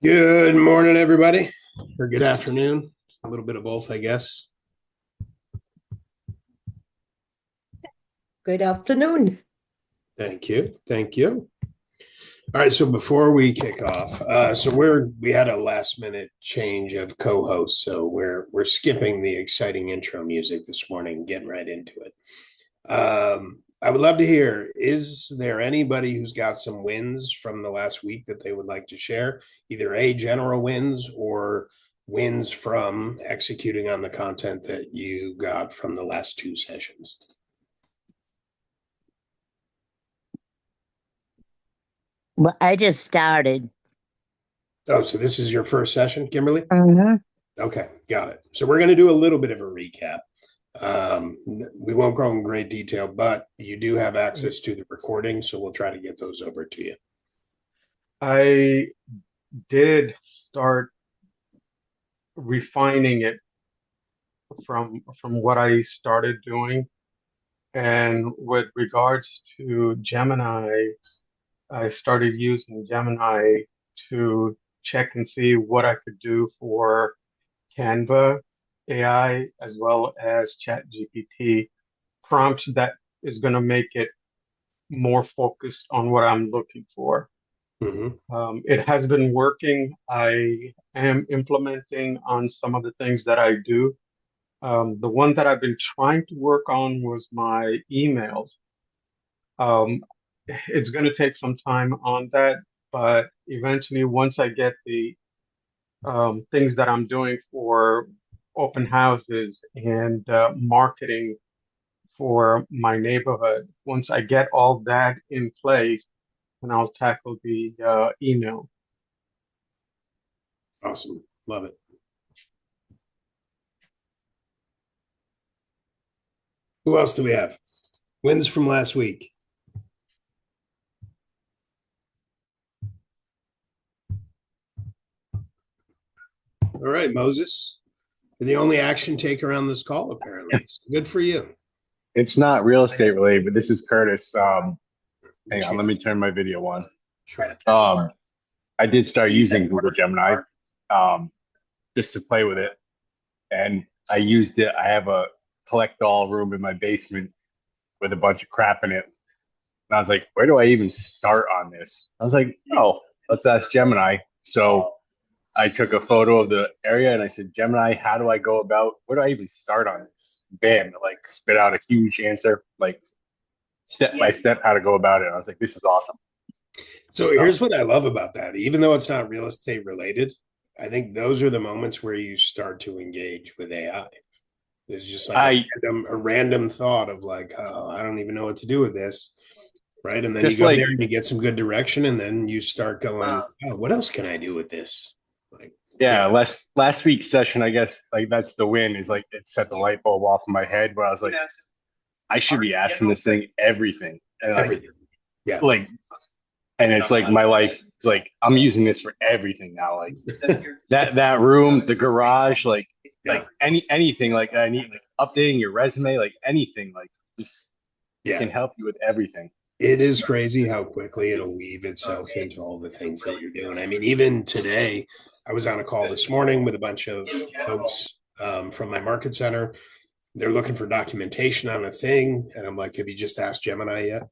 Good morning, everybody, or good afternoon. A little bit of both, I guess. Good afternoon. Thank you. Thank you. All right. So before we kick off, we had a last minute change of co-hosts, so we're skipping the exciting intro music this morning, getting right into it. I would love to hear, is there anybody who's got some wins from the last week that they would like to share? Either general wins or wins from executing on the content that you got from the last two sessions. Well, I just started. Oh, so this is your first session, Kimberly? Hmm. Okay, got it. So we're going to do a little bit of a recap. We won't go in great detail, but you do have access to the recording, so we'll try to get those over to you. I did start refining it from what I started doing. And with regards to Gemini, I started using Gemini to check and see what I could do for Canva AI as well as ChatGPT prompts that is going to make it more focused on what I'm looking for. Mm-hmm. It has been working. I am implementing on some of the things that I do. The one that I've been trying to work on was my emails. Um, it's going to take some time on that, but eventually, once I get the things that I'm doing for open houses and marketing for my neighborhood, once I get all that in place, then I'll tackle the email. Awesome. Love it. Who else do we have? Wins from last week. All right, Moses. You're the only action taker on this call, apparently. So good for you. It's not real estate related, but this is Curtis. Hang on, let me turn my video on. Sure. I did start using Google Gemini, just to play with it, and I used it. I have a collect all room in my basement with a bunch of crap in it, and I was like, where do I even start on this? I was like, oh, let's ask Gemini. So I took a photo of the area and I said, Gemini, how do I go about? Where do I even start on this? Bam! It like spit out a huge answer, like step by step how to go about it. I was like, this is awesome. So here's what I love about that. Even though it's not real estate related, I think those are the moments where you start to engage with AI. There's just like I a random thought of like, oh, I don't even know what to do with this. Right. And then you just go like, there and you get some good direction, and then you start going, oh, what else can I do with this? Like, yeah, yeah, last week's session, I guess like that's the win is like it set the light bulb off in my head where I was like, I should be asking this thing everything. And everything. Yeah. like and it's like my life like I'm using this for everything now. Like that room, the garage, Yeah. anything like I need like updating your resume, like anything, like just it Yeah. can help you with everything. It is crazy how quickly it'll weave itself into all the things that you're doing. I mean, even today, I was on a call this morning with a bunch of folks from my market center. They're looking for documentation on a thing. And I'm like, have you just asked Gemini yet?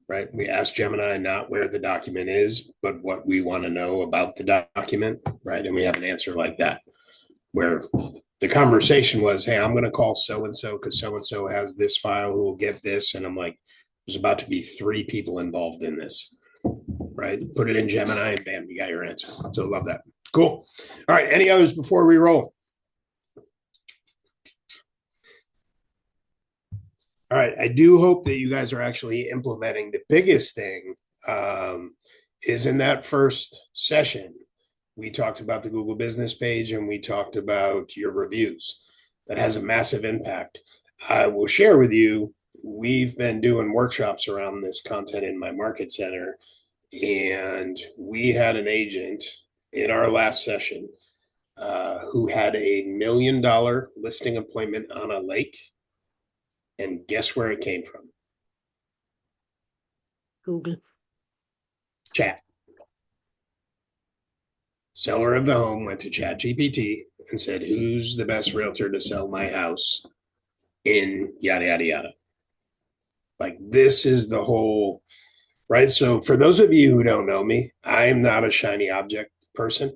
Right. We asked Gemini not where the document is, but what we want to know about the document. Right. And we have an answer like that, where the conversation was, hey, I'm going to call so and so because so and so has this file who will get this. And I'm like, there's about to be three people involved in this. Right. Put it in Gemini and bam, you got your answer. So love that. Cool. All right. Any others before we roll? All right. I do hope that you guys are actually implementing the biggest thing is in that first session. We talked about the Google business page and we talked about your reviews. That has a massive impact. I will share with you, we've been doing workshops around this content in my market center, and we had an agent in our last session who had $1 million listing appointment on a lake. And guess where it came from? Google. Chat. Seller of the home went to ChatGPT and said, who's the best realtor to sell my house in yada, yada, yada. Like this is the whole, right? So for those of you who don't know me, I'm not a shiny object person,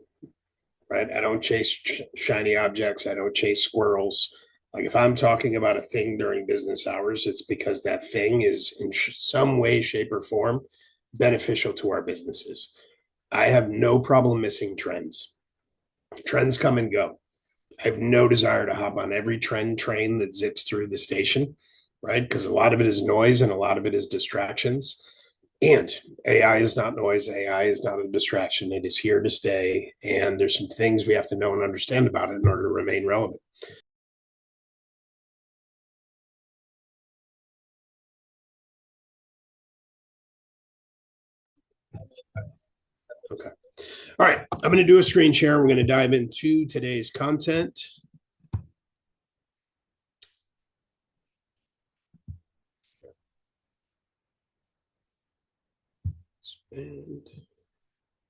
right? I don't chase shiny objects. I don't chase squirrels. Like if I'm talking about a thing during business hours, it's because that thing is in some way, shape, or form beneficial to our businesses. I have no problem missing trends. Trends come and go. I have no desire to hop on every trend train that zips through the station, right? Because a lot of it is noise and a lot of it is distractions. And AI is not noise. AI is not a distraction. It is here to stay. And there's some things we have to know and understand about it in order to remain relevant. Okay. All right. I'm going to do a screen share. We're going to dive into today's content.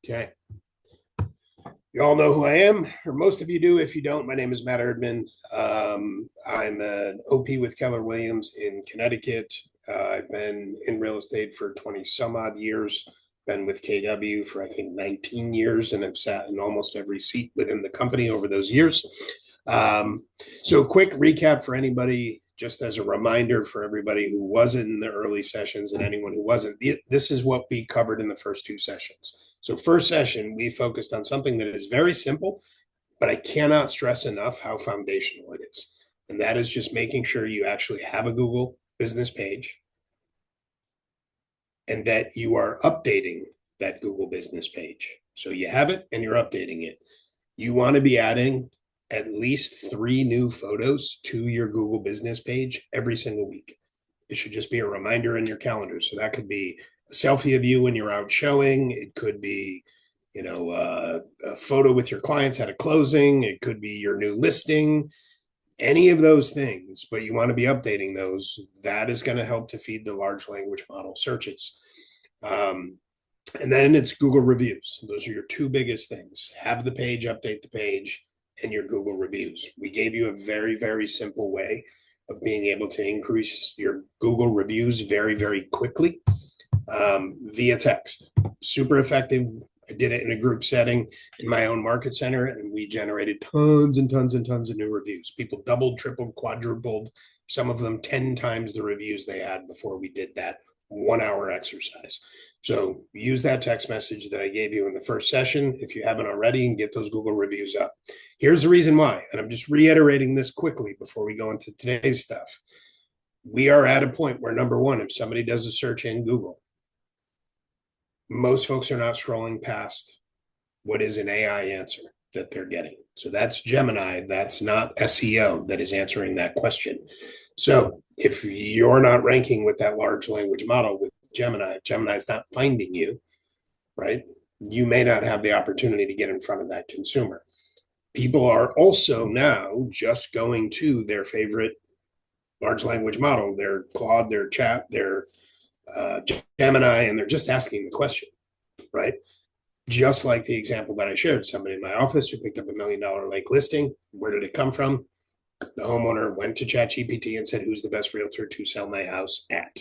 Okay. You all know who I am, or most of you do. If you don't, my name is Matt Erdman. I'm an OP with Keller Williams in Connecticut. I've been in real estate for 20 some odd years, been with KW for I think 19 years, and I've sat in almost every seat within the company over those years. So quick recap for anybody, just as a reminder for everybody who wasn't in the early sessions and anyone who wasn't, this is what we covered in the first two sessions. So first session, we focused on something that is very simple, but I cannot stress enough how foundational it is. And that is just making sure you actually have a Google business page and that you are updating that Google business page. So you have it and you're updating it. You want to be adding at least 3 new photos to your Google business page every single week. It should just be a reminder in your calendar. So that could be a selfie of you when you're out showing. It could be, a photo with your clients at a closing. It could be your new listing, any of those things, but you want to be updating those. That is going to help to feed the large language model searches. And then it's Google reviews. Those are your 2 biggest things. Have the page, update the page, and your Google reviews. We gave you a very, very simple way of being able to increase your Google reviews very, very quickly via text. Super effective. I did it in a group setting in my own market center, and we generated tons and tons and tons of new reviews. People doubled, tripled, quadrupled, some of them 10 times the reviews they had before we did that 1-hour exercise. So use that text message that I gave you in the first session if you haven't already, and get those Google reviews up. Here's the reason why, and I'm just reiterating this quickly before we go into today's stuff. We are at a point where, number one, if somebody does a search in Google, most folks are not scrolling past what is an AI answer that they're getting. So that's Gemini. That's not SEO that is answering that question. So if you're not ranking with that large language model with Gemini, if Gemini is not finding you, right, you may not have the opportunity to get in front of that consumer. People are also now just going to their favorite large language model, their Claude, their Chat, their Gemini, and they're just asking the question, right? Just like the example that I shared, somebody in my office who picked up $1 million lake listing. Where did it come from? The homeowner went to ChatGPT and said, who's the best realtor to sell my house at?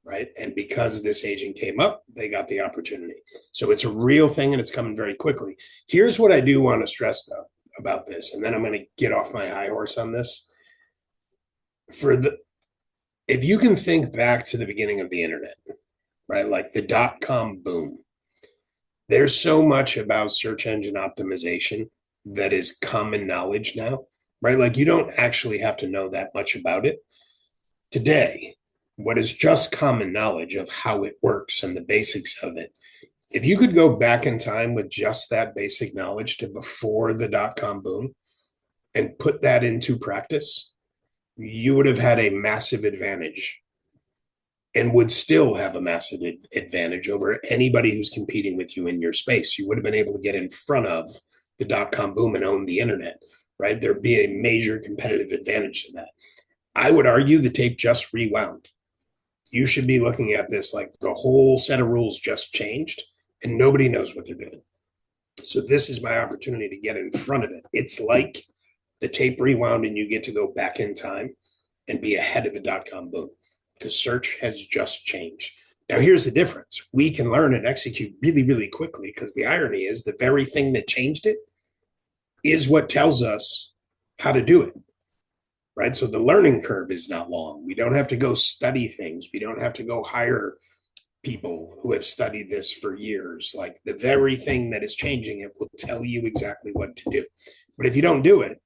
Right. And because this agent came up, they got the opportunity. So it's a real thing and it's coming very quickly. Here's what I do want to stress, though, about this. And then I'm going to get off my high horse on this. If you can think back to the beginning of the internet, right, like the .com boom, there's so much about search engine optimization that is common knowledge now, right? Like you don't actually have to know that much about it. Today, what is just common knowledge of how it works and the basics of it, if you could go back in time with just that basic knowledge to before the .com boom and put that into practice, you would have had a massive advantage and would still have a massive advantage over anybody who's competing with you in your space. You would have been able to get in front of the .com boom and own the internet, right? There'd be a major competitive advantage to that. I would argue the tape just rewound. You should be looking at this like the whole set of rules just changed and nobody knows what they're doing. So this is my opportunity to get in front of it. It's like the tape rewound and you get to go back in time and be ahead of the dot-com boom because search has just changed. Now, here's the difference. We can learn and execute really, really quickly because the irony is the very thing that changed it is what tells us how to do it, right? So the learning curve is not long. We don't have to go study things. We don't have to go hire people who have studied this for years. Like the very thing that is changing it will tell you exactly what to do. But if you don't do it,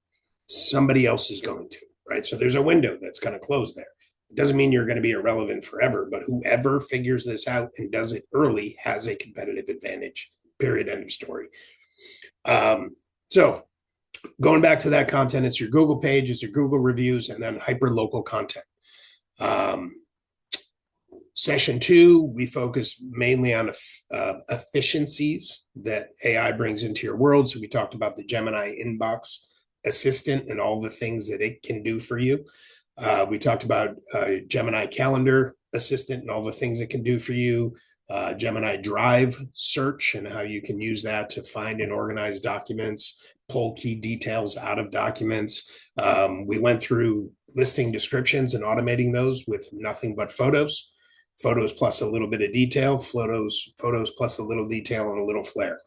somebody else is going to, right? So there's a window that's going to close there. It doesn't mean you're going to be irrelevant forever, but whoever figures this out and does it early has a competitive advantage, period, end of story. So going back to that content, it's your Google page, it's your Google reviews, and then hyper local content. Session 2, we focus mainly on efficiencies that AI brings into your world. So we talked about the Gemini inbox assistant and all the things that it can do for you. We talked about Gemini calendar assistant and all the things it can do for you. Gemini drive search and how you can use that to find and organize documents, pull key details out of documents. We went through listing descriptions and automating those with nothing but photos plus a little bit of detail, photos plus a little detail and a little flair.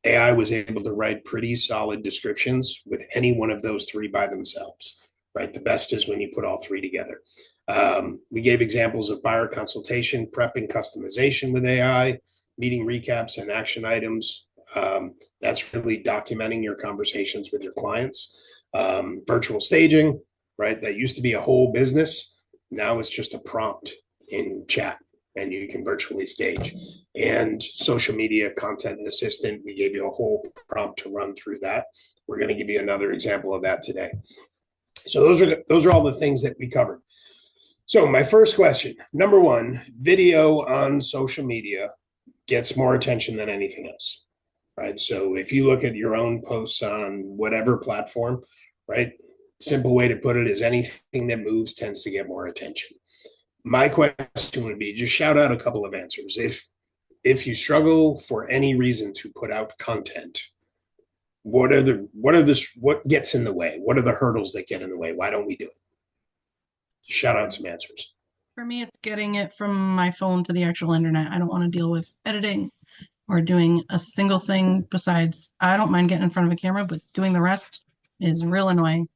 AI was able to write pretty solid descriptions with any one of those three by themselves, right? The best is when you put all three together. We gave examples of buyer consultation, prep and customization with AI, meeting recaps and action items. That's really documenting your conversations with your clients. Virtual staging, right? That used to be a whole business. Now it's just a prompt in chat and you can virtually stage. And social media content assistant, we gave you a whole prompt to run through that. We're going to give you another example of that today. So those are all the things that we covered. So my first question, number one, video on social media gets more attention than anything else, right? So if you look at your own posts on whatever platform, right? Simple way to put it is anything that moves tends to get more attention. My question would be just shout out a couple of answers. If you struggle for any reason to put out content, what gets in the way? What are the hurdles that get in the way? Why don't we do it? Shout out some answers. For me, it's getting it from my phone to the actual internet. I don't want to deal with editing or doing a single thing besides, I don't mind getting in front of a camera, but doing the rest is real annoying.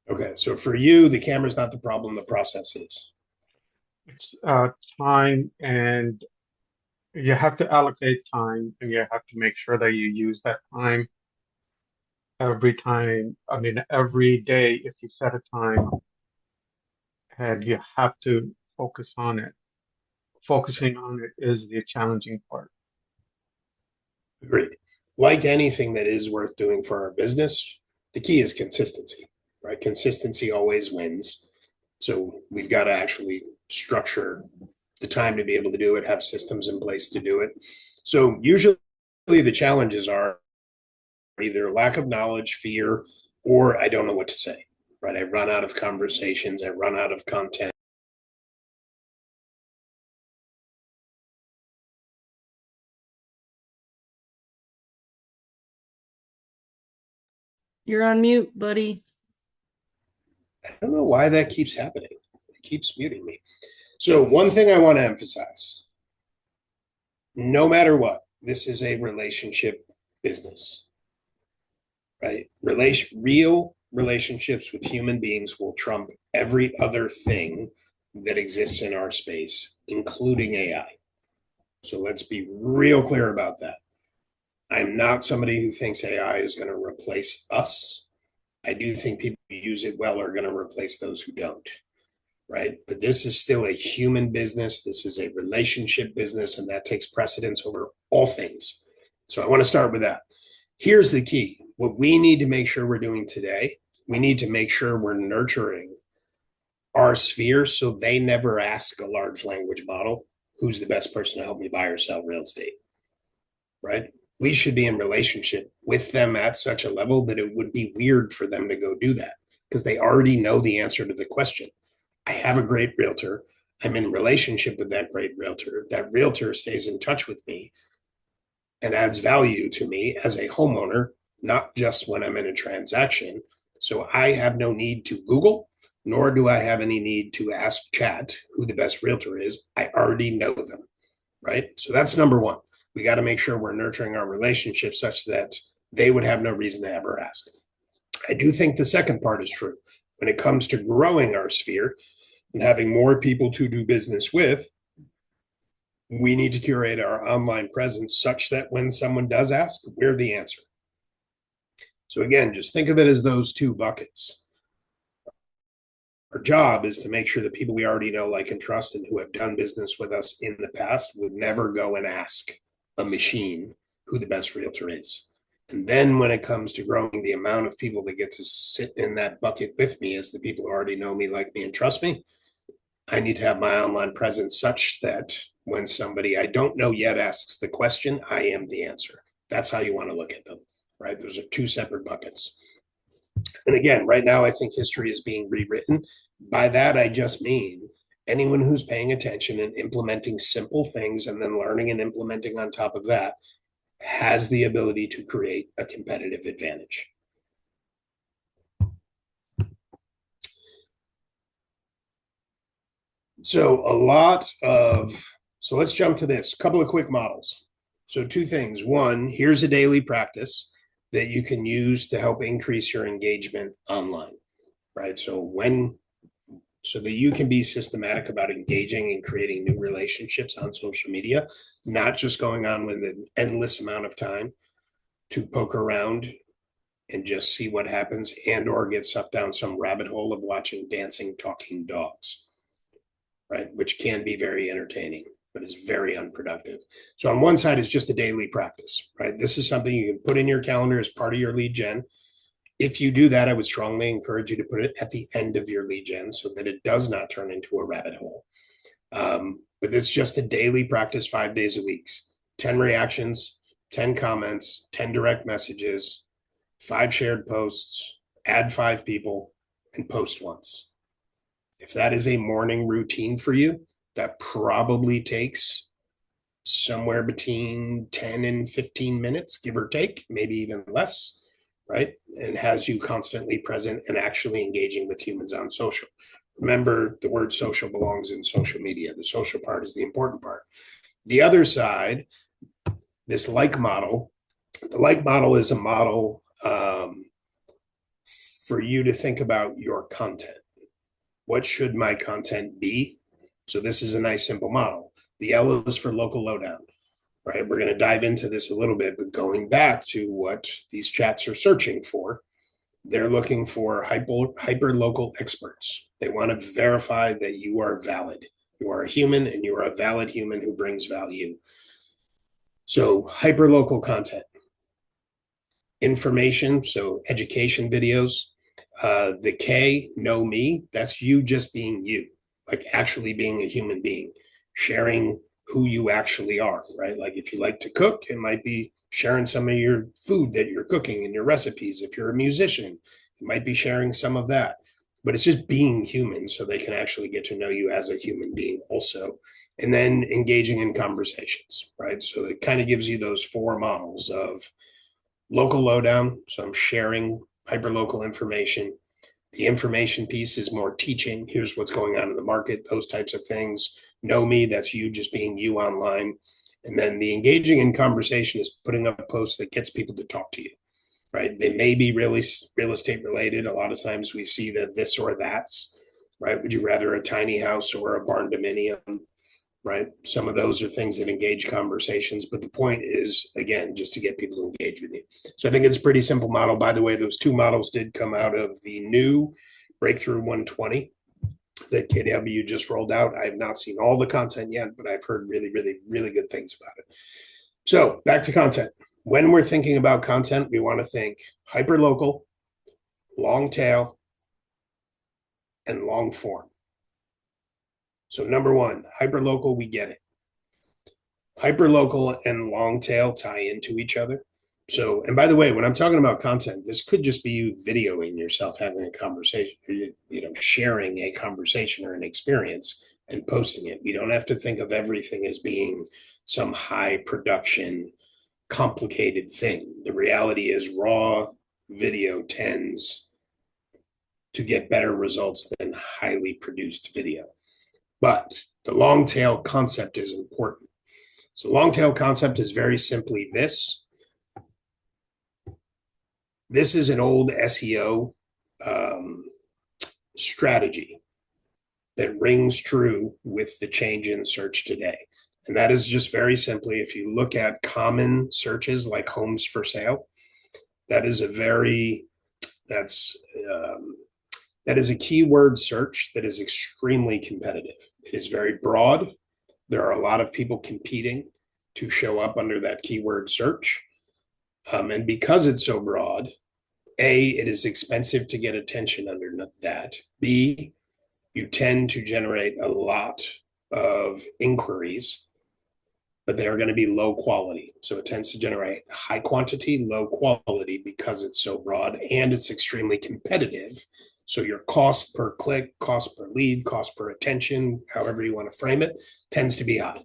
Okay, so for you, the camera's not the problem, the process is. It's time, and you have to allocate time, and you have to make sure that you use that time every time. I mean, every day, if you set a time, and you have to focus on it. Focusing on it is the challenging part. Agreed. Like anything that is worth doing for our business, the key is consistency, right? Consistency always wins. So we've got to actually structure the time to be able to do it, have systems in place to do it. So usually the challenges are either lack of knowledge, fear, or I don't know what to say, right? I run out of conversations, I run out of content. You're on mute, buddy. I don't know why that keeps happening. It keeps muting me. So one thing I want to emphasize, no matter what, this is a relationship business, right? Real relationships with human beings will trump every other thing that exists in our space, including AI. So let's be real clear about that. I'm not somebody who thinks AI is going to replace us. I do think people who use it well are going to replace those who don't, right? But this is still a human business. This is a relationship business, and that takes precedence over all things. So I want to start with that. Here's the key. What we need to make sure we're doing today, we need to make sure we're nurturing our sphere so they never ask a large language model, who's the best person to help me buy or sell real estate, right? We should be in relationship with them at such a level that it would be weird for them to go do that because they already know the answer to the question. I have a great realtor. I'm in relationship with that great realtor. If that realtor stays in touch with me, and adds value to me as a homeowner, not just when I'm in a transaction. So I have no need to Google, nor do I have any need to ask chat who the best realtor is. I already know them, right? So that's number one. We got to make sure we're nurturing our relationship such that they would have no reason to ever ask. I do think the second part is true. When it comes to growing our sphere and having more people to do business with, we need to curate our online presence such that when someone does ask, we're the answer. So again, just think of it as those two buckets. Our job is to make sure that people we already know, like, and trust, and who have done business with us in the past would never go and ask a machine who the best realtor is. And then when it comes to growing the amount of people that get to sit in that bucket with me as the people who already know me, like me, and trust me, I need to have my online presence such that when somebody I don't know yet asks the question, I am the answer. That's how you want to look at them, right? Those are two separate buckets. And again, right now, I think history is being rewritten. By that, I just mean anyone who's paying attention and implementing simple things and then learning and implementing on top of that has the ability to create a competitive advantage. So let's jump to this. A couple of quick models. So two things. One, here's a daily practice that you can use to help increase your engagement online, right? So that you can be systematic about engaging and creating new relationships on social media, not just going on with an endless amount of time to poke around and just see what happens and or get sucked down some rabbit hole of watching dancing, talking dogs, right? Which can be very entertaining, but is very unproductive. So on one side is just a daily practice, right? This is something you can put in your calendar as part of your lead gen. If you do that, I would strongly encourage you to put it at the end of your lead gen so that it does not turn into a rabbit hole. But it's just a daily practice, 5 days a week, 10 reactions, 10 comments, 10 direct messages, 5 shared posts, add 5 people, and post once. If that is a morning routine for you, that probably takes somewhere between 10 and 15 minutes, give or take, maybe even less, right? And has you constantly present and actually engaging with humans on social. Remember, the word social belongs in social media. The social part is the important part. The other side, this like model, the like model is a model for you to think about your content. What should my content be? So this is a nice simple model. The L is for local lowdown, right? We're going to dive into this a little bit, but going back to what these chats are searching for, they're looking for hyper local experts. They want to verify that you are valid. You are a human and you are a valid human who brings value. So hyper local content, information, so education videos. The K, know me, that's you just being you, like actually being a human being, sharing who you actually are, right? Like if you like to cook, it might be sharing some of your food that you're cooking and your recipes. If you're a musician, it might be sharing some of that. But it's just being human so they can actually get to know you as a human being also. And then engaging in conversations, right? So it kind of gives you those 4 models of local lowdown. So I'm sharing hyperlocal information. The information piece is more teaching. Here's what's going on in the market, those types of things. Know me, that's you just being you online. And then the engaging in conversation is putting up a post that gets people to talk to you, right? They may be really real estate related. A lot of times we see the this or that's, right? Would you rather a tiny house or a barn dominium, right? Some of those are things that engage conversations, but the point is, again, just to get people to engage with you. So I think it's a pretty simple model. By the way, those 2 models did come out of the new Breakthrough 120 that KW just rolled out. I have not seen all the content yet, but I've heard really, really, really good things about it. So back to content. When we're thinking about content, we want to think hyper-local, long tail, and long form. So number 1, hyper-local, we get it. Hyper-local and long tail tie into each other. So, and by the way, when I'm talking about content, this could just be you videoing yourself having a conversation, sharing a conversation or an experience and posting it. We don't have to think of everything as being some high production, complicated thing. The reality is raw video tends to get better results than highly produced video. But the long tail concept is important. So long tail concept is very simply this. This is an old SEO strategy that rings true with the change in search today. And that is just very simply, if you look at common searches like homes for sale, that is a keyword search that is extremely competitive. It is very broad. There are a lot of people competing to show up under that keyword search. And because it's so broad, A, it is expensive to get attention under that. B, you tend to generate a lot of inquiries, but they are going to be low quality. So it tends to generate high quantity, low quality because it's so broad and it's extremely competitive. So your cost per click, cost per lead, cost per attention, however you want to frame it, tends to be high.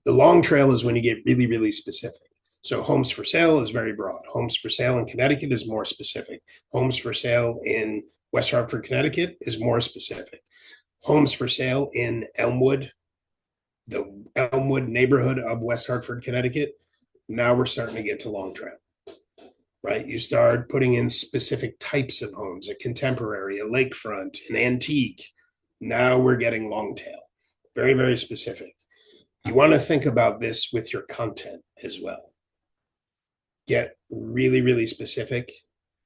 The long trail is when you get really, really specific. So homes for sale is very broad. Homes for sale in Connecticut is more specific. Homes for sale in West Hartford, Connecticut is more specific. Homes for sale in Elmwood, the Elmwood neighborhood of West Hartford, Connecticut. Now we're starting to get to long trail, right? You start putting in specific types of homes, a contemporary, a lakefront, an antique. Now we're getting long tail, very, very specific. You want to think about this with your content as well. Get really, really specific.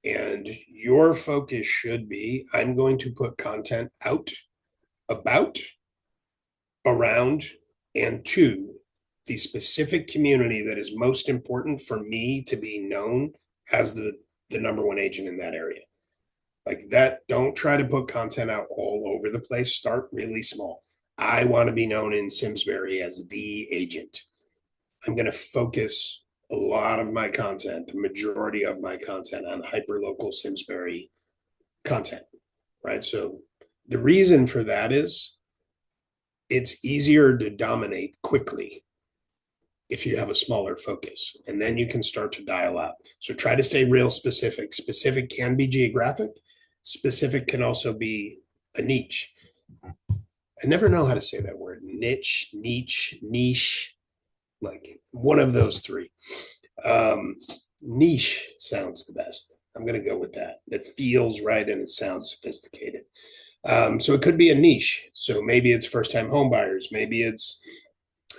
And your focus should be, I'm going to put content out, about, around, and to the specific community that is most important for me to be known as the number one agent in that area. Like that, don't try to put content out all over the place. Start really small. I want to be known in Simsbury as the agent. I'm going to focus a lot of my content, the majority of my content on hyperlocal Simsbury content, right? So the reason for that is it's easier to dominate quickly if you have a smaller focus, and then you can start to dial out. So try to stay real specific. Specific can be geographic. Specific can also be a niche. I never know how to say that word. Niche, like one of those three. Niche sounds the best. I'm going to go with that. It feels right and it sounds sophisticated. So it could be a niche. So maybe it's first-time home buyers. Maybe it's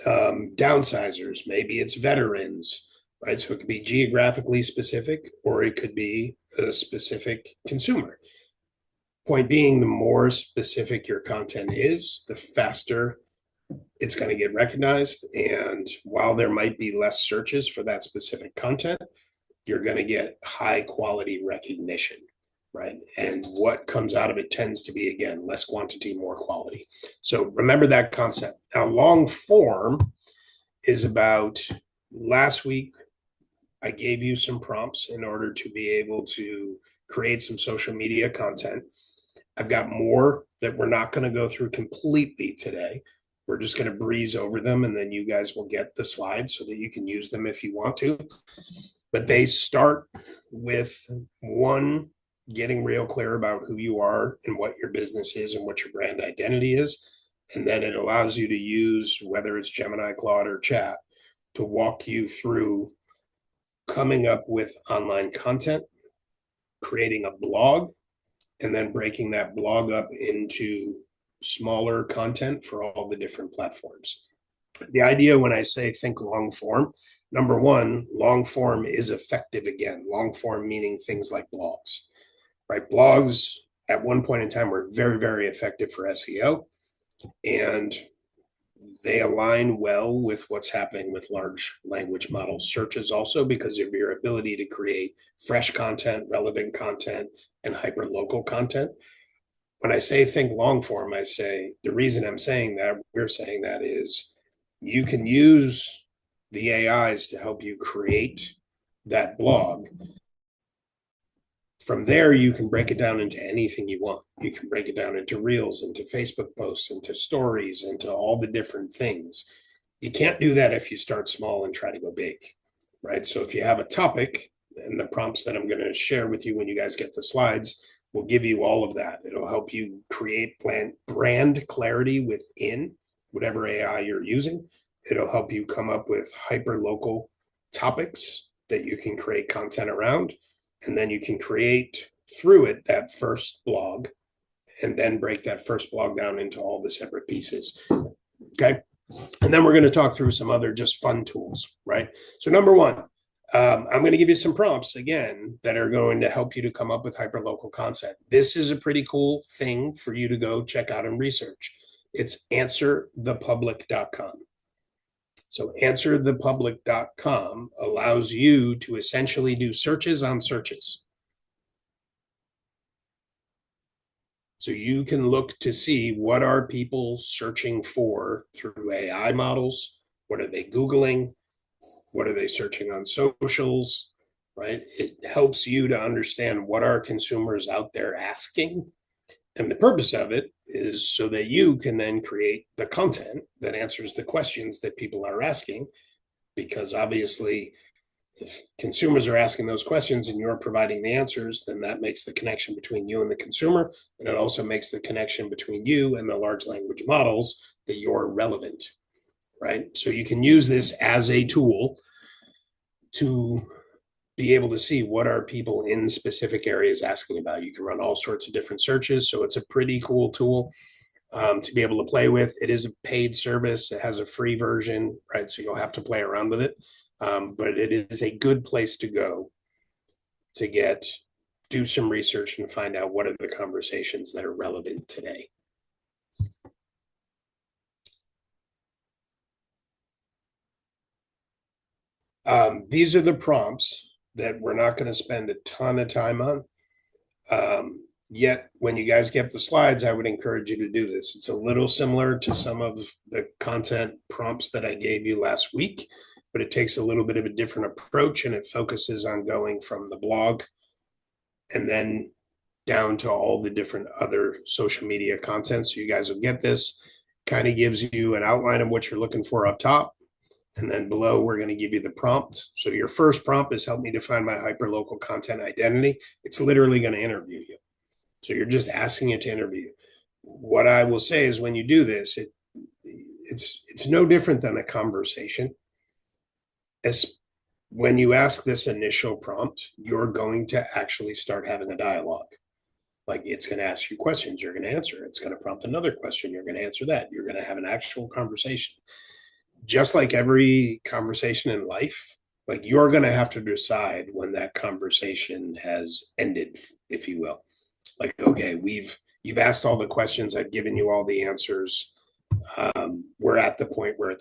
downsizers. Maybe it's veterans, right? So it could be geographically specific, or it could be a specific consumer. Point being, the more specific your content is, the faster it's going to get recognized. And while there might be less searches for that specific content, you're going to get high quality recognition, right? And what comes out of it tends to be, again, less quantity, more quality. So remember that concept. Now, long form is about, last week, I gave you some prompts in order to be able to create some social media content. I've got more that we're not going to go through completely today. We're just going to breeze over them, and then you guys will get the slides so that you can use them if you want to. But they start with one, getting real clear about who you are and what your business is and what your brand identity is. And then it allows you to use, whether it's Gemini, Claude, or Chat, to walk you through coming up with online content, creating a blog, and then breaking that blog up into smaller content for all the different platforms. The idea when I say think long form, number one, long form is effective again. Long form meaning things like blogs, right? Blogs at one point in time were very, very effective for SEO, and they align well with what's happening with large language model searches also, because of your ability to create fresh content, relevant content, and hyper local content. When I say think long form, I say the reason I'm saying that, we're saying that, is you can use the AIs to help you create that blog. From there, you can break it down into anything you want. You can break it down into reels, into Facebook posts, into stories, into all the different things. You can't do that if you start small and try to go big, right? So if you have a topic, and the prompts that I'm going to share with you when you guys get the slides will give you all of that. It'll help you create brand clarity within whatever AI you're using. It'll help you come up with hyper local topics that you can create content around. And then you can create through it that first blog and then break that first blog down into all the separate pieces. Okay. And then we're going to talk through some other just fun tools, right? So number one, I'm going to give you some prompts again that are going to help you to come up with hyperlocal content. This is a pretty cool thing for you to go check out and research. It's answerthepublic.com. So answerthepublic.com allows you to essentially do searches on searches. So you can look to see what are people searching for through AI models. What are they Googling? What are they searching on socials, right? It helps you to understand what are consumers out there asking. And the purpose of it is so that you can then create the content that answers the questions that people are asking. Because obviously, if consumers are asking those questions and you're providing the answers, then that makes the connection between you and the consumer. And it also makes the connection between you and the large language models that you're relevant, right? So you can use this as a tool to be able to see what are people in specific areas asking about. You can run all sorts of different searches. So it's a pretty cool tool to be able to play with. It is a paid service. It has a free version, right? So you'll have to play around with it. But it is a good place to go to do some research and find out what are the conversations that are relevant today. These are the prompts that we're not going to spend a ton of time on. Yet, when you guys get the slides, I would encourage you to do this. It's a little similar to some of the content prompts that I gave you last week, but it takes a little bit of a different approach, and it focuses on going from the blog and then down to all the different other social media content. So you guys will get this. Kind of gives you an outline of what you're looking for up top. And then below, we're going to give you the prompt. So your first prompt is help me define my hyperlocal content identity. It's literally going to interview you. So you're just asking it to interview. What I will say is when you do this, it's no different than a conversation. When you ask this initial prompt, you're going to actually start having a dialogue. Like it's going to ask you questions, you're going to answer. It's going to prompt another question, you're going to answer that. You're going to have an actual conversation. Just like every conversation in life, like you're going to have to decide when that conversation has ended, if you will. Like, okay, you've asked all the questions, I've given you all the answers. We're at the point where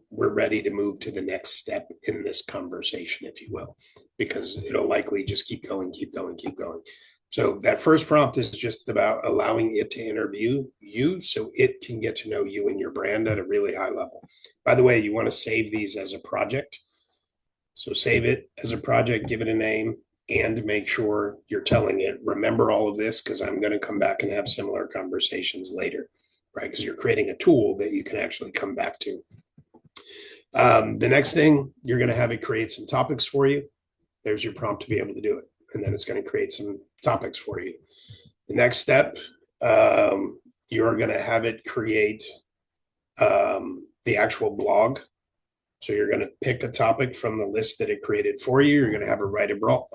we're ready to move to the next step in this conversation, if you will, because it'll likely just keep going. So that first prompt is just about allowing it to interview you so it can get to know you and your brand at a really high level. By the way, you want to save these as a project. So save it as a project, give it a name, and make sure you're telling it, remember all of this, because I'm going to come back and have similar conversations later, right? Because you're creating a tool that you can actually come back to. The next thing, you're going to have it create some topics for you. There's your prompt to be able to do it. And then it's going to create some topics for you. The next step, you're going to have it create the actual blog. So you're going to pick a topic from the list that it created for you. You're going to have it write a blog.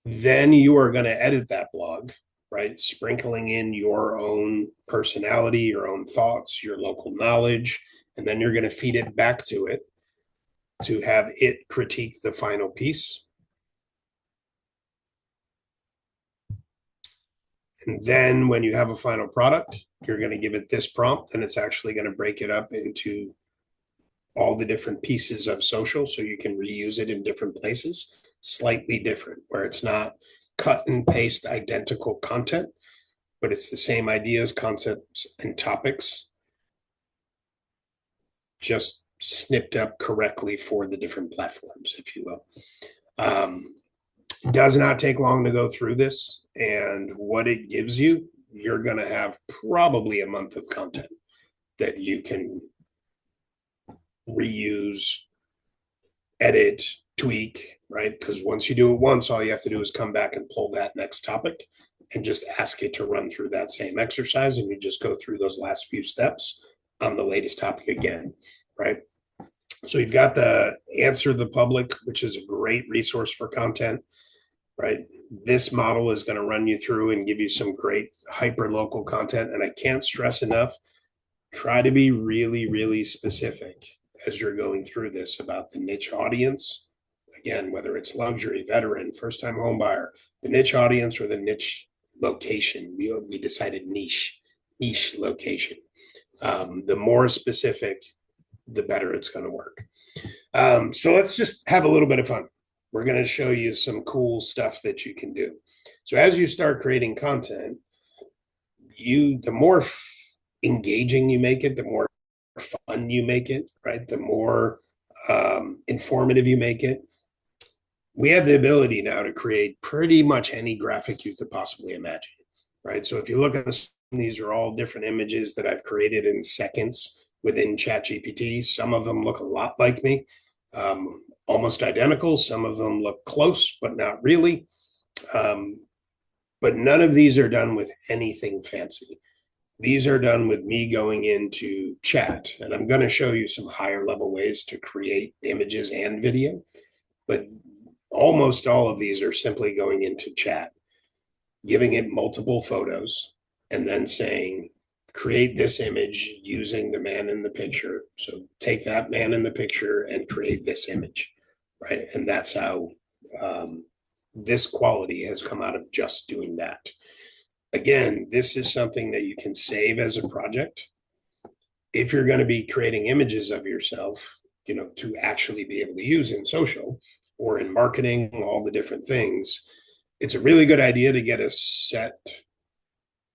Then you are going to edit that blog, right? Sprinkling in your own personality, your own thoughts, your local knowledge, and then you're going to feed it back to it to have it critique the final piece. And then when you have a final product, you're going to give it this prompt, and it's actually going to break it up into all the different pieces of social so you can reuse it in different places, slightly different, where it's not cut and paste identical content, but it's the same ideas, concepts, and topics, just snipped up correctly for the different platforms, if you will. It does not take long to go through this, and what it gives you, you're going to have probably a month of content that you can reuse, edit, tweak, right? Because once you do it once, all you have to do is come back and pull that next topic and just ask it to run through that same exercise. And you just go through those last few steps on the latest topic again, right? So you've got the Answer the Public, which is a great resource for content, right? This model is going to run you through and give you some great hyper local content. And I can't stress enough, try to be really, really specific as you're going through this about the niche audience. Again, whether it's luxury, veteran, first time home buyer, the niche audience or the niche location. We decided niche location. The more specific, the better it's going to work. So let's just have a little bit of fun. We're going to show you some cool stuff that you can do. So as you start creating content, the more engaging you make it, the more fun you make it, right? The more informative you make it. We have the ability now to create pretty much any graphic you could possibly imagine, right? So if you look at this, these are all different images that I've created in seconds within ChatGPT. Some of them look a lot like me, almost identical. Some of them look close, but not really. But none of these are done with anything fancy. These are done with me going into chat, and I'm going to show you some higher level ways to create images and video, but almost all of these are simply going into chat, giving it multiple photos, and then saying, create this image using the man in the picture. So take that man in the picture and create this image, right? And that's how this quality has come out of just doing that. Again, this is something that you can save as a project. If you're going to be creating images of yourself, to actually be able to use in social or in marketing, all the different things, it's a really good idea to get a set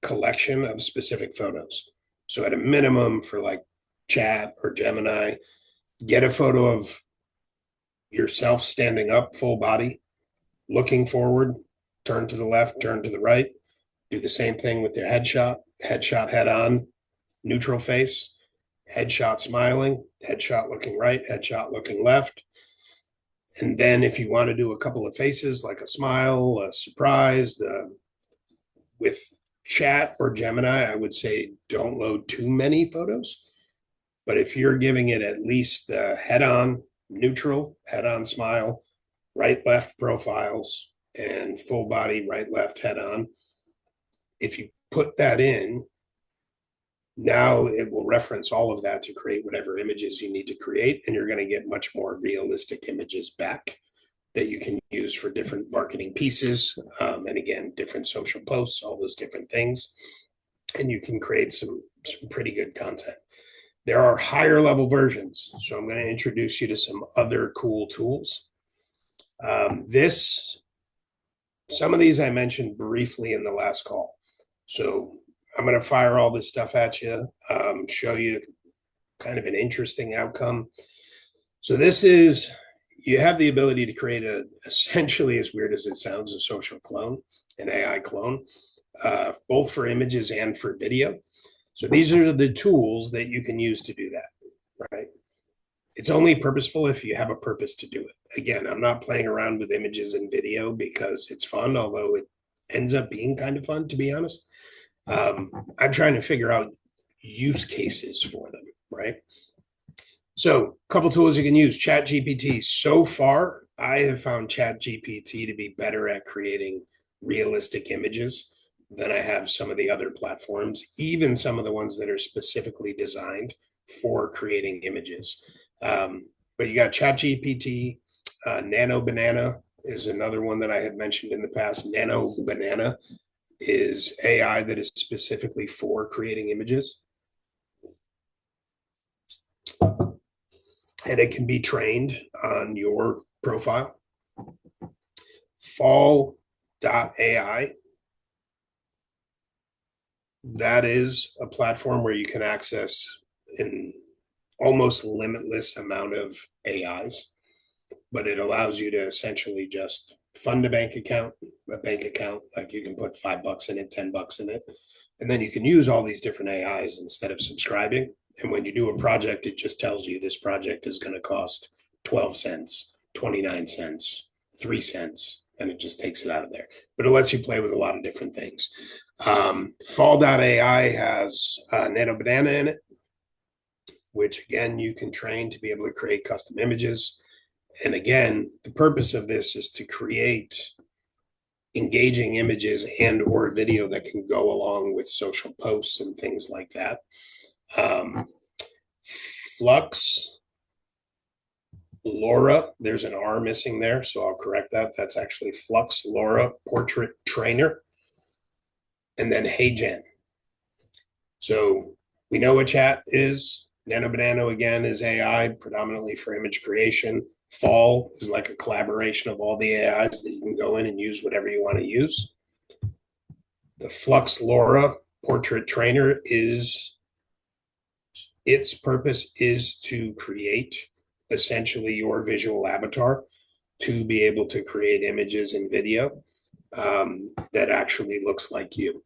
collection of specific photos. So at a minimum for like Chat or Gemini, get a photo of yourself standing up, full body, looking forward, turn to the left, turn to the right. Do the same thing with your headshot head on, neutral face, headshot smiling, headshot looking right, headshot looking left. And then if you want to do a couple of faces, like a smile, a surprise, with Chat or Gemini, I would say don't load too many photos. But if you're giving it at least the head on, neutral, head on smile, right, left profiles, and full body, right, left, head on, if you put that in, now it will reference all of that to create whatever images you need to create, and you're going to get much more realistic images back that you can use for different marketing pieces, and again, different social posts, all those different things, and you can create some pretty good content. There are higher level versions, so I'm going to introduce you to some other cool tools. Some of these I mentioned briefly in the last call. So I'm going to fire all this stuff at you, show you kind of an interesting outcome. So you have the ability to create essentially, as weird as it sounds, a social clone, an AI clone, both for images and for video. So these are the tools that you can use to do that, right? It's only purposeful if you have a purpose to do it. Again, I'm not playing around with images and video because it's fun, although it ends up being kind of fun, to be honest. I'm trying to figure out use cases for them, right? So a couple tools you can use. ChatGPT. So far, I have found ChatGPT to be better at creating realistic images than I have some of the other platforms, even some of the ones that are specifically designed for creating images. But you got ChatGPT, Nano Banana is another one that I had mentioned in the past. Nano Banana is AI that is specifically for creating images. And it can be trained on your profile. Fall.ai. That is a platform where you can access an almost limitless amount of AIs, but it allows you to essentially just fund a bank account, like you can put $5 in it, $10 in it. And then you can use all these different AIs instead of subscribing. And when you do a project, it just tells you this project is going to cost 12 cents, 29 cents, 3 cents, and it just takes it out of there. But it lets you play with a lot of different things. Fall.ai has Nano Banana in it, which again, you can train to be able to create custom images. And again, the purpose of this is to create engaging images and or video that can go along with social posts and things like that. Flux Laura, there's an R missing there, so I'll correct that. That's actually Flux Laura Portrait Trainer. And then HeyGen. So we know what chat is. Nano Banana, again, is AI, predominantly for image creation. Fall is like a collaboration of all the AIs that you can go in and use whatever you want to use. The Flux Laura Portrait Trainer is, its purpose is to create essentially your visual avatar to be able to create images and video that actually looks like you.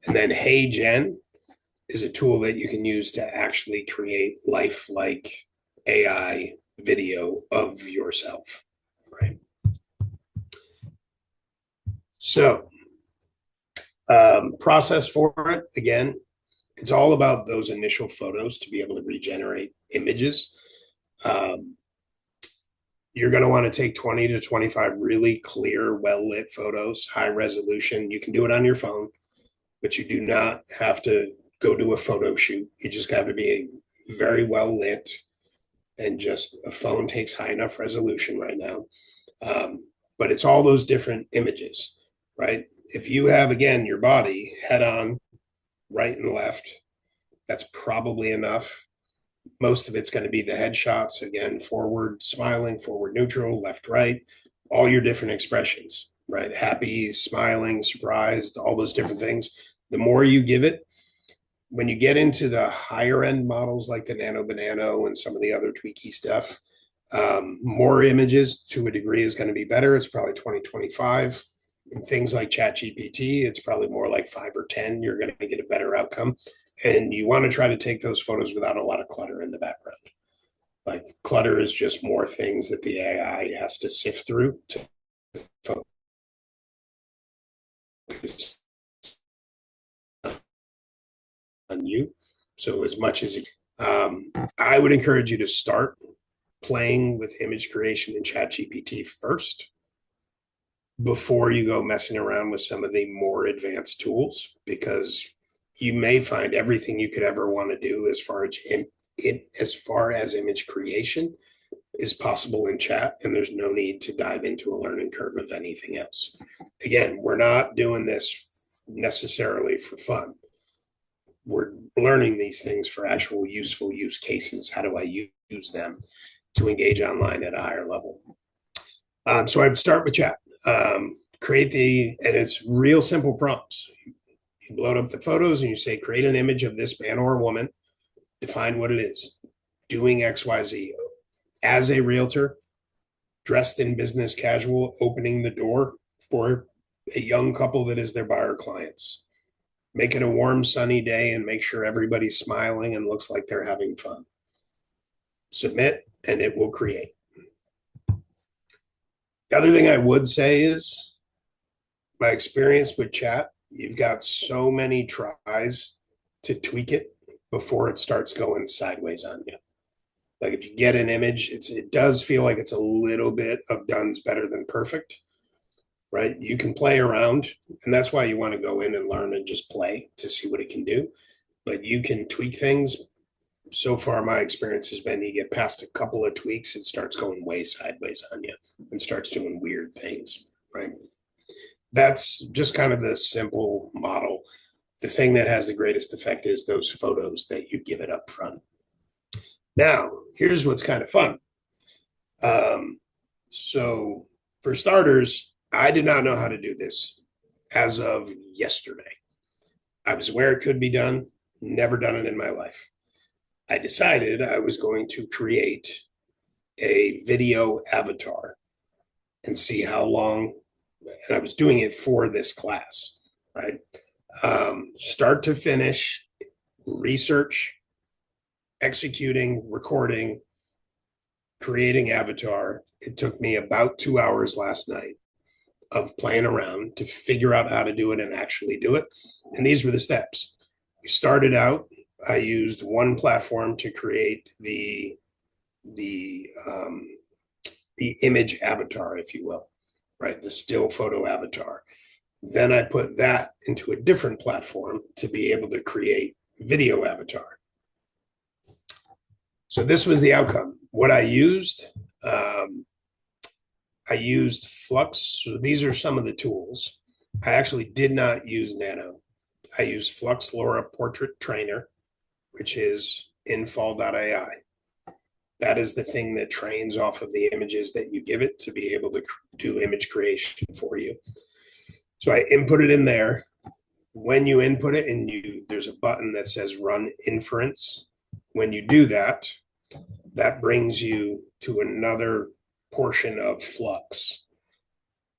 And then HeyGen is a tool that you can use to actually create lifelike AI video of yourself, right? So process for it, again, it's all about those initial photos to be able to regenerate images. You're going to want to take 20 to 25 really clear, well-lit photos, high resolution. You can do it on your phone, but you do not have to go do a photo shoot. You just have to be very well lit, and just a phone takes high enough resolution right now. But it's all those different images, right? If you have, again, your body head on, right and left, that's probably enough. Most of it's going to be the headshots, again, forward smiling, forward neutral, left, right, all your different expressions, right? Happy, smiling, surprised, all those different things. The more you give it, when you get into the higher end models like the Nano Banana and some of the other tweaky stuff, more images to a degree is going to be better. It's probably 2025. And things like ChatGPT, it's probably more like 5 or 10. You're going to get a better outcome. And you want to try to take those photos without a lot of clutter in the background. Like clutter is just more things that the AI has to sift through to focus on you. So as much as I would encourage you to start playing with image creation in ChatGPT first before you go messing around with some of the more advanced tools, because you may find everything you could ever want to do as far as image creation is possible in chat, and there's no need to dive into a learning curve of anything else. Again, we're not doing this necessarily for fun. We're learning these things for actual useful use cases. How do I use them to engage online at a higher level? So I'd start with chat. Create and it's real simple prompts. You load up the photos and you say, create an image of this man or woman, define what it is, doing XYZ. As a realtor, dressed in business casual, opening the door for a young couple that is their buyer clients. Make it a warm, sunny day and make sure everybody's smiling and looks like they're having fun. Submit, and it will create. The other thing I would say is my experience with chat, you've got so many tries to tweak it before it starts going sideways on you. Like if you get an image, it does feel like it's a little bit of done's better than perfect, right? You can play around, and that's why you want to go in and learn and just play to see what it can do. But you can tweak things. So far, my experience has been you get past a couple of tweaks, it starts going way sideways on you and starts doing weird things, right? That's just kind of the simple model. The thing that has the greatest effect is those photos that you give it up front. Now, here's what's kind of fun. So for starters, I did not know how to do this as of yesterday. I was aware it could be done, never done it in my life. I decided I was going to create a video avatar and see how long, and I was doing it for this class, right? Start to finish, research, executing, recording, creating avatar. It took me about 2 hours last night of playing around to figure out how to do it and actually do it. And these were the steps. We started out, I used one platform to create the image avatar, if you will, right? The still photo avatar. Then I put that into a different platform to be able to create video avatar. So this was the outcome. What I used Flux. So these are some of the tools. I actually did not use Nano. I used Flux LoRa Portrait Trainer, which is in fall.ai. That is the thing that trains off of the images that you give it to be able to do image creation for you. So I input it in there. When you input it and there's a button that says run inference. When you do that, that brings you to another portion of Flux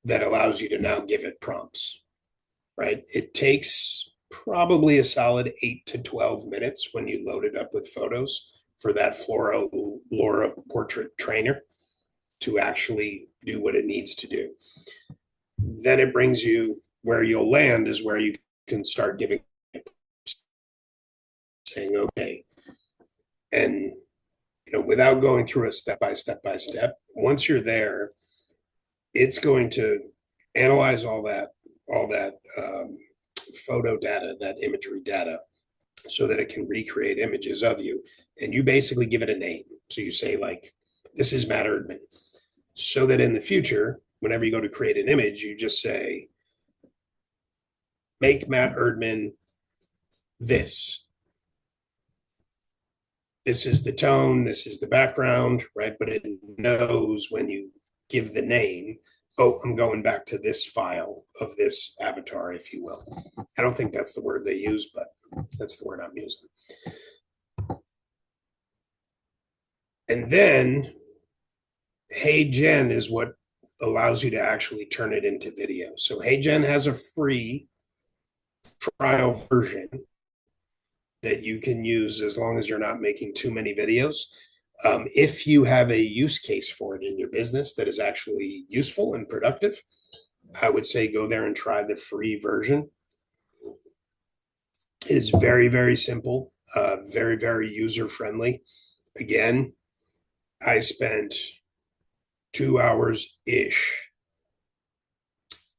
that allows you to now give it prompts, right? It takes probably a solid 8 to 12 minutes when you load it up with photos for that LoRa Portrait Trainer to actually do what it needs to do. Then it brings you where you'll land is where you can start giving, saying, okay. And without going through a step by step, once you're there, it's going to analyze all that photo data, that imagery data, so that it can recreate images of you. And you basically give it a name. So you say, like, this is Matt Erdman. So that in the future, whenever you go to create an image, you just say, make Matt Erdman this. This is the tone, this is the background, right? But it knows when you give the name, oh, I'm going back to this file of this avatar, if you will. I don't think that's the word they use, but that's the word I'm using. And then HeyGen is what allows you to actually turn it into video. So HeyGen has a free trial version that you can use as long as you're not making too many videos. If you have a use case for it in your business that is actually useful and productive, I would say go there and try the free version. It is very, very simple, very, very user-friendly. Again, I spent 2 hours-ish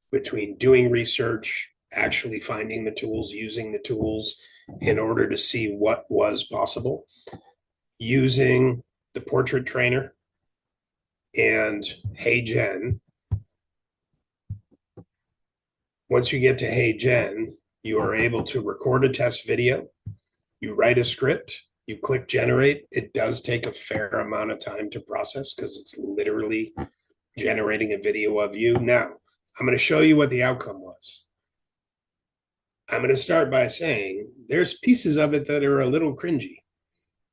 between doing research, actually finding the tools, using the tools in order to see what was possible, using the Portrait Trainer and HeyGen. Once you get to HeyGen, you are able to record a test video. You write a script, you click generate. It does take a fair amount of time to process because it's literally generating a video of you. Now, I'm going to show you what the outcome was. I'm going to start by saying there's pieces of it that are a little cringy.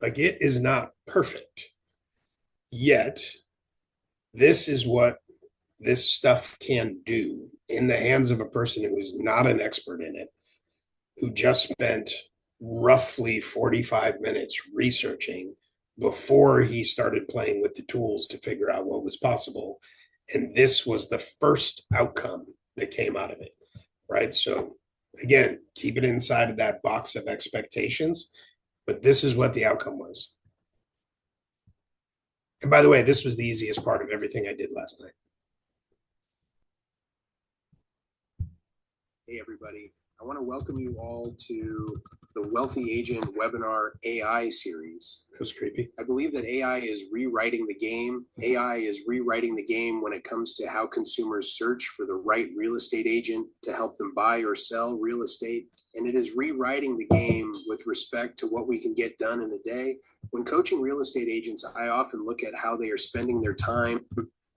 Like, it is not perfect. Yet, this is what this stuff can do in the hands of a person who is not an expert in it, who just spent roughly 45 minutes researching before he started playing with the tools to figure out what was possible. And this was the first outcome that came out of it, right? So again, keep it inside of that box of expectations, but this is what the outcome was. And by the way, this was the easiest part of everything I did last night. Hey, everybody. I want to welcome you all to the Wealthy Agent Webinar AI series. That was creepy. I believe that AI is rewriting the game. AI is rewriting the game when it comes to how consumers search for the right real estate agent to help them buy or sell real estate. And it is rewriting the game with respect to what we can get done in a day. When coaching real estate agents, I often look at how they are spending their time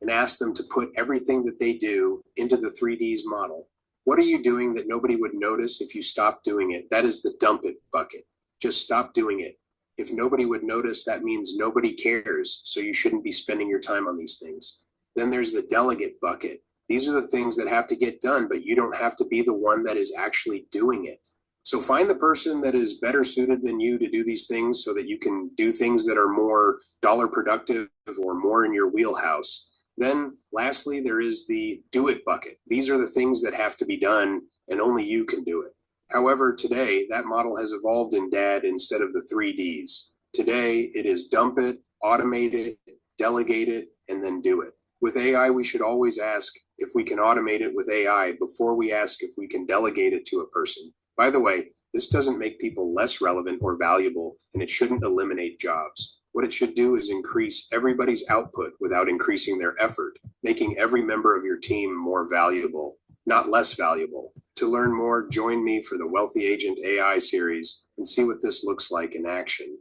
and ask them to put everything that they do into the 3Ds model. What are you doing that nobody would notice if you stopped doing it? That is the dump it bucket. Just stop doing it. If nobody would notice, that means nobody cares. So you shouldn't be spending your time on these things. Then there's the delegate bucket. These are the things that have to get done, but you don't have to be the one that is actually doing it. So find the person that is better suited than you to do these things so that you can do things that are more dollar productive or more in your wheelhouse. Then lastly, there is the do it bucket. These are the things that have to be done and only you can do it. However, today that model has evolved in DAD instead of the 3Ds. Today it is dump it, automate it, delegate it, and then do it. With AI, we should always ask if we can automate it with AI before we ask if we can delegate it to a person. By the way, this doesn't make people less relevant or valuable, and it shouldn't eliminate jobs. What it should do is increase everybody's output without increasing their effort, making every member of your team more valuable, not less valuable. To learn more, join me for the Wealthy Agent AI series and see what this looks like in action.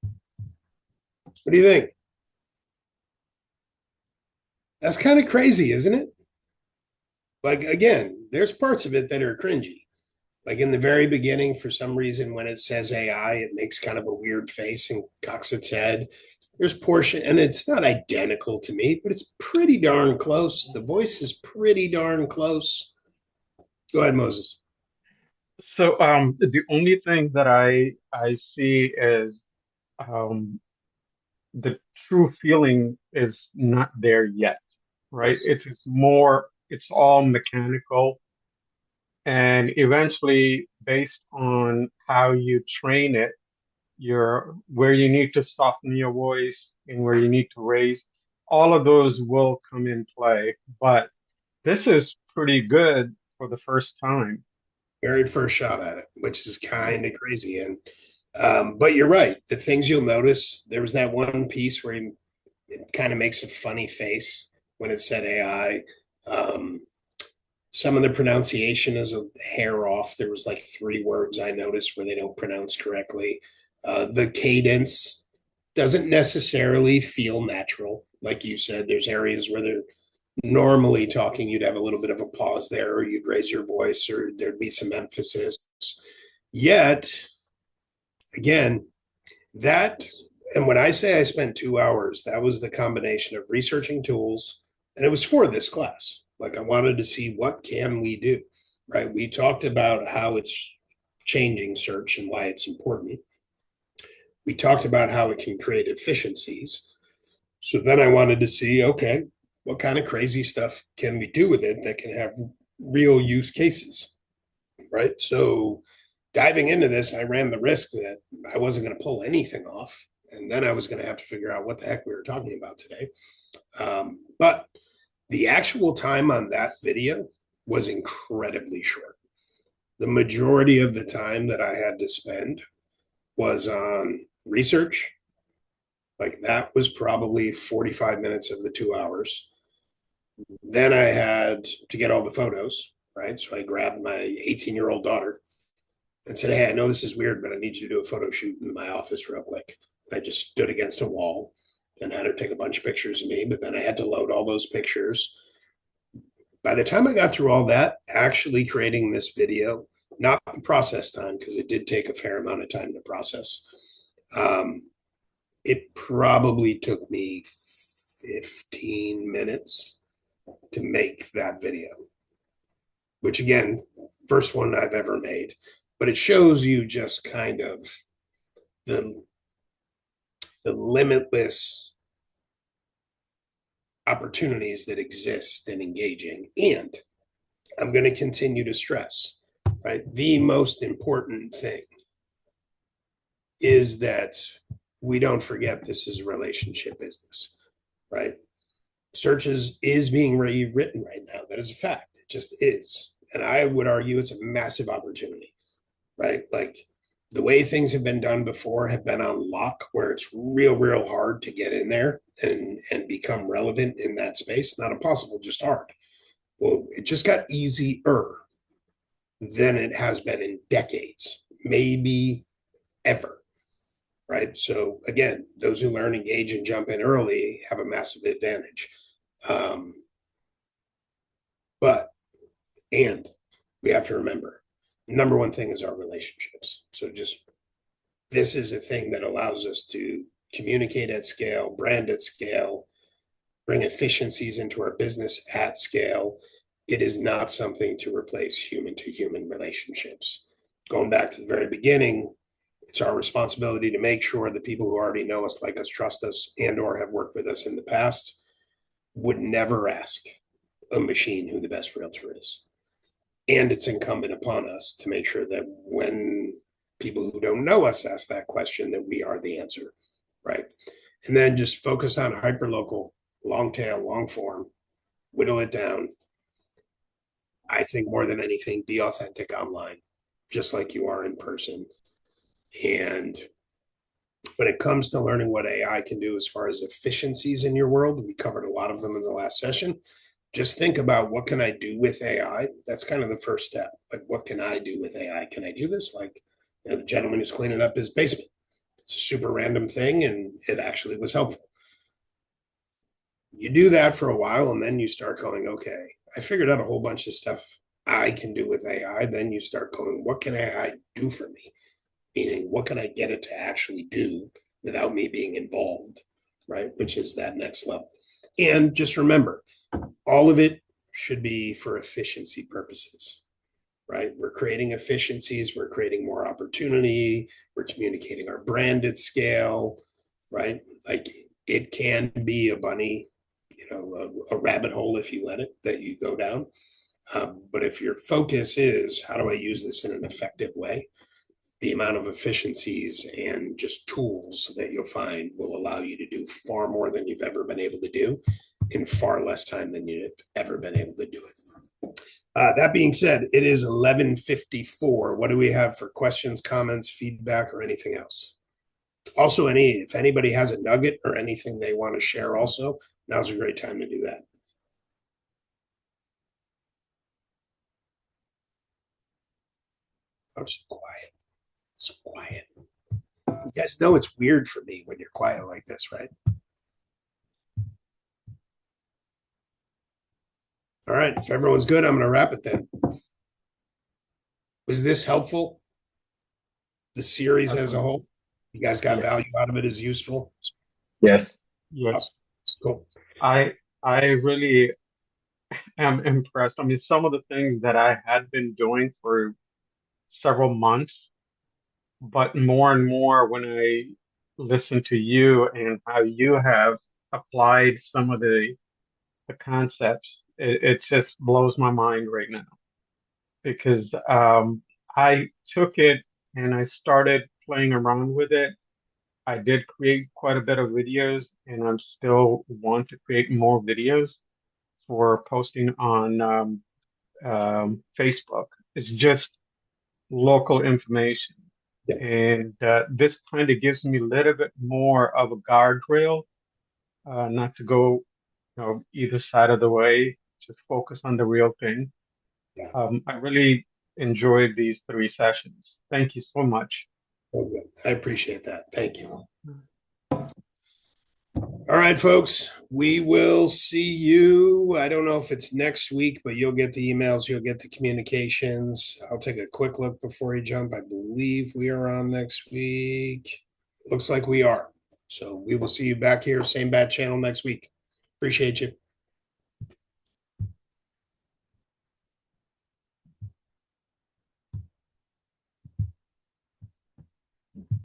What do you think? That's kind of crazy, isn't it? Like, again, there's parts of it that are cringy. Like in the very beginning, for some reason, when it says AI, it makes kind of a weird face and cocks its head. There's portion, and it's not identical to me, but it's pretty darn close. The voice is pretty darn close. Go ahead, Moses. So the only thing that I see is um, the true feeling is not there yet, right? It's all mechanical, and eventually, based on how you train it, where you need to soften your voice and where you need to raise, all of those will come in play. But this is pretty good for the first time. Very first shot at it, which is kind of crazy. And but you're right. The things you'll notice, there was that one piece where it kind of makes a funny face when it said AI. Some of the pronunciation is a hair off. There was like 3 words I noticed where they don't pronounce correctly. The cadence doesn't necessarily feel natural. Like you said, there's areas where they're normally talking, you'd have a little bit of a pause there, or you'd raise your voice, or there'd be some emphasis. Yet, again, that, and when I say I spent 2 hours, that was the combination of researching tools, and it was for this class. Like I wanted to see what can we do, right? We talked about how it's changing search and why it's important. We talked about how it can create efficiencies. So then I wanted to see, okay, what kind of crazy stuff can we do with it that can have real use cases, right? So diving into this, I ran the risk that I wasn't going to pull anything off. And then I was going to have to figure out what the heck we were talking about today. But the actual time on that video was incredibly short. The majority of the time that I had to spend was on research. Like that was probably 45 minutes of the 2 hours. Then I had to get all the photos, right? So I grabbed my 18-year-old daughter and said, hey, I know this is weird, but I need you to do a photo shoot in my office real quick. I just stood against a wall and had her take a bunch of pictures of me, but then I had to load all those pictures. By the time I got through all that, actually creating this video, not the process time, because it did take a fair amount of time to process. It probably took me 15 minutes to make that video, which again, first one I've ever made, but it shows you just kind of the limitless opportunities that exist in engaging. And I'm going to continue to stress, right? The most important thing is that we don't forget this is a relationship business, right? Search is being rewritten right now. That is a fact. It just is. And I would argue it's a massive opportunity, right? Like the way things have been done before have been on lock, where it's real hard to get in there and become relevant in that space. Not impossible, just hard. Well, it just got easier than it has been in decades, maybe ever, right? So again, those who learn, engage, and jump in early have a massive advantage. And we have to remember, number one thing is our relationships. So just, this is a thing that allows us to communicate at scale, brand at scale, bring efficiencies into our business at scale. It is not something to replace human to human relationships. Going back to the very beginning, it's our responsibility to make sure the people who already know us, like us, trust us, and or have worked with us in the past would never ask a machine who the best realtor is. And it's incumbent upon us to make sure that when people who don't know us ask that question, that we are the answer, right? And then just focus on hyperlocal, long tail, long form, whittle it down. I think more than anything, be authentic online, just like you are in person. And when it comes to learning what AI can do as far as efficiencies in your world, we covered a lot of them in the last session. Just think about, what can I do with AI? That's kind of the first step. Like, what can I do with AI? Can I do this? Like, the gentleman who's cleaning up his basement. It's a super random thing, and it actually was helpful. You do that for a while, and then you start going, okay, I figured out a whole bunch of stuff I can do with AI. Then you start going, what can AI do for me? Meaning, what can I get it to actually do without me being involved, right? Which is that next level. And just remember, all of it should be for efficiency purposes, right? We're creating efficiencies, we're creating more opportunity, we're communicating our brand at scale, right? Like, it can be a bunny, a rabbit hole, if you let it, that you go down. But if your focus is, how do I use this in an effective way? The amount of efficiencies and just tools that you'll find will allow you to do far more than you've ever been able to do in far less time than you've ever been able to do it. That being said, it is 11:54. What do we have for questions, comments, feedback, or anything else? Also, if anybody has a nugget or anything they want to share, also, now's a great time to do that. I'm so quiet. So quiet. You guys know it's weird for me when you're quiet like this, right? All right, if everyone's good, I'm going to wrap it then. Was this helpful? The series as a whole? You guys got value out of it, as useful? Yes. Yes. Awesome. Cool. I really am impressed. I mean, some of the things that I had been doing for several months, but more and more when I listen to you and how you have applied some of the concepts, it just blows my mind right now. Because I took it and I started playing around with it. I did create quite a bit of videos, and I'm still want to create more videos for posting on Facebook. It's just local information. Yeah. And this kind of gives me a little bit more of a guardrail, not to go, either side of the way, just focus on the real thing. Yeah. I really enjoyed these 3 sessions. Thank you so much. Oh, good. I appreciate that. Thank you. All right, folks, we will see you. I don't know if it's next week, but you'll get the emails, you'll get the communications. I'll take a quick look before you jump. I believe we are on next week. Looks like we are. So we will see you back here, same bad channel next week. Appreciate you.